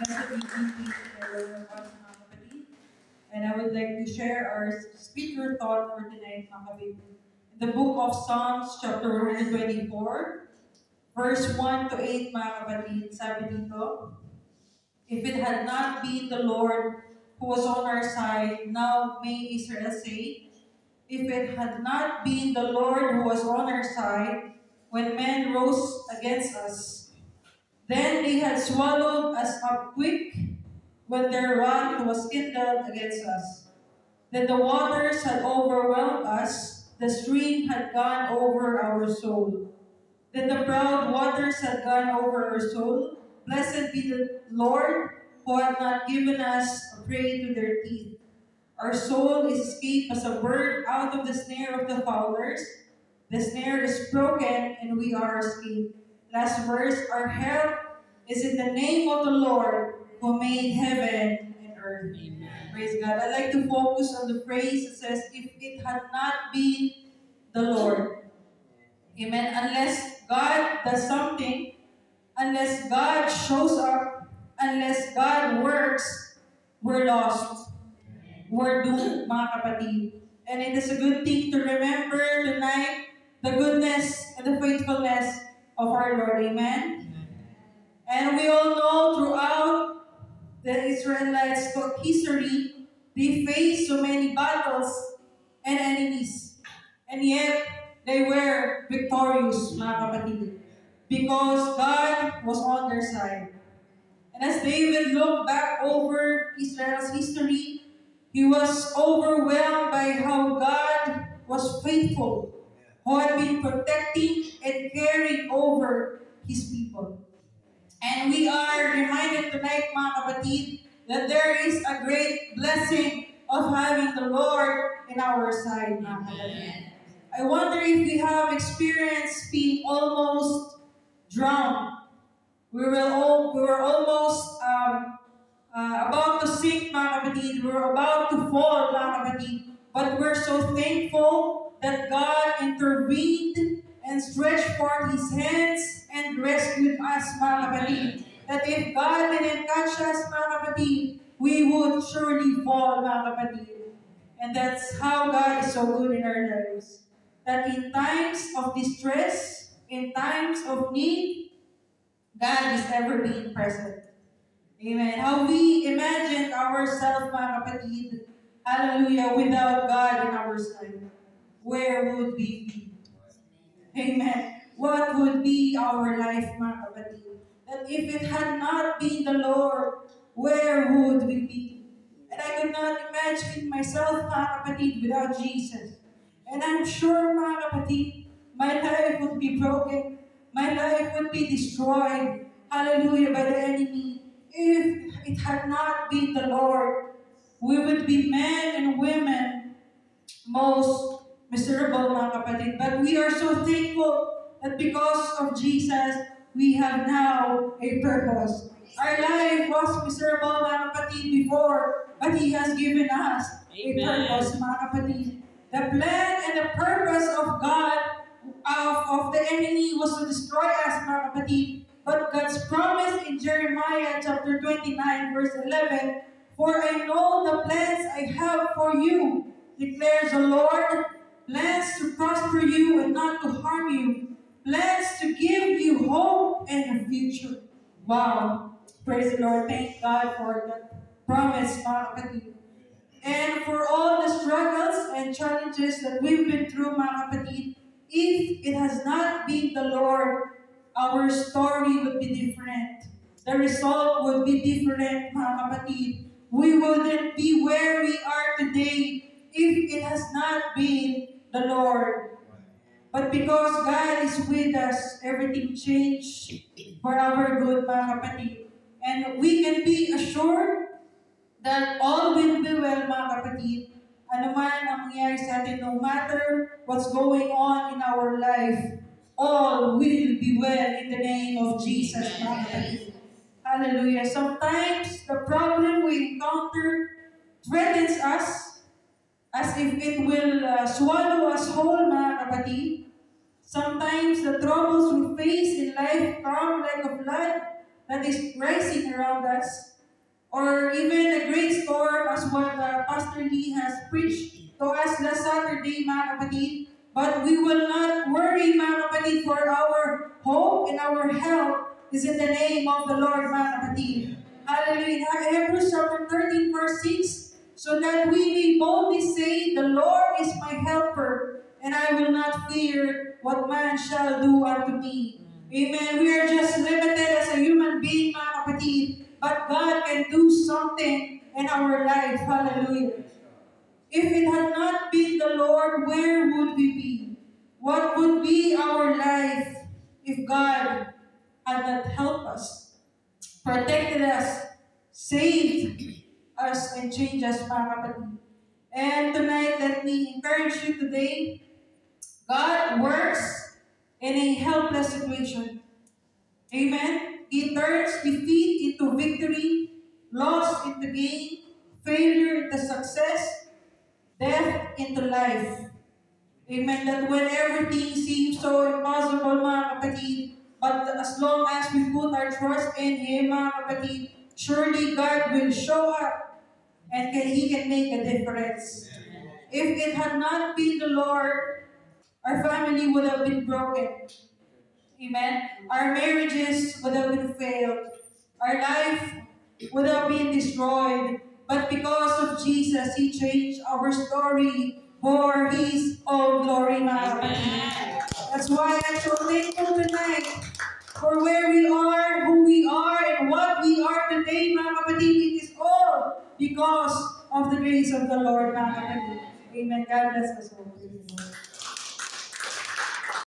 Blessed evening to every one of us, mga kapatid. And I would like to share our scripture thought for tonight, mga kapatid. In the book of Psalms, chapter 124, verse 1 to 8, mga kapatid, sabi dito, if it had not been the Lord who was on our side, now may Israel say, if it had not been the Lord who was on our side, when men rose against us, then they had swallowed us up quick when their wrath was kindled against us. Then the waters had overwhelmed us, the stream had gone over our soul. Then the proud waters had gone over our soul. Blessed be the Lord, who had not given us a prey to their teeth. Our soul is escaped as a bird out of the snare of the fowlers. The snare is broken, and we are escaped. Last verse, our help is in the name of the Lord, who made heaven and earth. Amen. Praise God. I'd like to focus on the phrase that says, if it had not been the Lord. Amen. Unless God does something, unless God shows up, unless God works, we're lost. We're doomed, mga kapatid. And it is a good thing to remember tonight the goodness and the faithfulness of our Lord. Amen. And we all know throughout the Israelites' history, they faced so many battles and enemies. And yet, they were victorious, mga kapatid, because God was on their side. And as David looked back over Israel's history, he was overwhelmed by how God was faithful, who had been protecting and caring over His people. And we are reminded tonight, mga kapatid, that there is a great blessing of having the Lord in our side, mga kapatid. I wonder if we have experienced being almost drowned. We were almost about to sink, mga kapatid. We were about to fall, mga kapatid. But we're so thankful that God intervened and stretched forth His hands and rescued us, mga kapatid. That if God didn't catch us, mga kapatid, we would surely fall, mga kapatid. And that's how God is so good in our lives. That in times of distress, in times of need, God is ever being present. Amen. How we imagine ourselves, mga kapatid, hallelujah, without God in our side, where would we be? Amen. What would be our life, mga kapatid? That if it had not been the Lord, where would we be? And I could not imagine myself, mga kapatid, without Jesus. And I'm sure, mga kapatid, my life would be broken. My life would be destroyed, hallelujah, by the enemy. If it had not been the Lord, we would be men and women most miserable, mga kapatid. But we are so thankful that because of Jesus, we have now a purpose. Our life was miserable, mga kapatid, before, but He has given us a purpose, mga kapatid. The plan and the purpose of God, of the enemy, was to destroy us, mga kapatid. But God's promise in Jeremiah chapter 29, verse 11, for I know the plans I have for you, declares the Lord, plans to prosper you and not to harm you, plans to give you hope and a future. Wow. Praise the Lord. Thank God for that promise, mga kapatid. And for all the struggles and challenges that we've been through, mga kapatid, if it has not been the Lord, our story would be different. The result would be different, mga kapatid. We wouldn't be where we are today if it has not been the Lord. But because God is with us, everything changed for our good, mga kapatid. And we can be assured that all will be well, mga kapatid. Ano man ang mangyari sa atin, no matter what's going on in our life, all will be well in the name of Jesus, mga kapatid. Hallelujah. Sometimes the problem we encounter threatens us as if it will swallow us whole, mga kapatid. Sometimes the troubles we face in life come like a flood that is rising around us. or even a great storm as what Pastor Lee has preached to us last Saturday, mga kapatid. But we will not worry, mga kapatid, for our hope and our help is in the name of the Lord, mga kapatid. Hallelujah. Hebrews chapter 13, verse 6, so that we may boldly say, the Lord is my helper, and I will not fear what man shall do unto me. Amen. We are just limited as a human being, mga kapatid, but God can do something in our life. Hallelujah. If it had not been the Lord, where would we be? What would be our life if God had not helped us, protected us, saved us, and changed us, mga kapatid? And tonight, let me encourage you today. God works in a helpless situation. Amen? He turns defeat into victory, loss into gain, failure into success, death into life. Amen. That when everything seems so impossible, mga kapatid, but as long as we put our trust in Him, mga kapatid, surely God will show up and He can make a difference. If it had not been the Lord, our family would have been broken. Amen. Our marriages would have been failed. Our life would have been destroyed. But because of Jesus, He changed our story for His own glory, mga kapatid. That's why I'm so thankful tonight for where we are, who we are, and what we are today, mga kapatid. It is all because of the grace of the Lord, mga kapatid. Amen. God bless us all.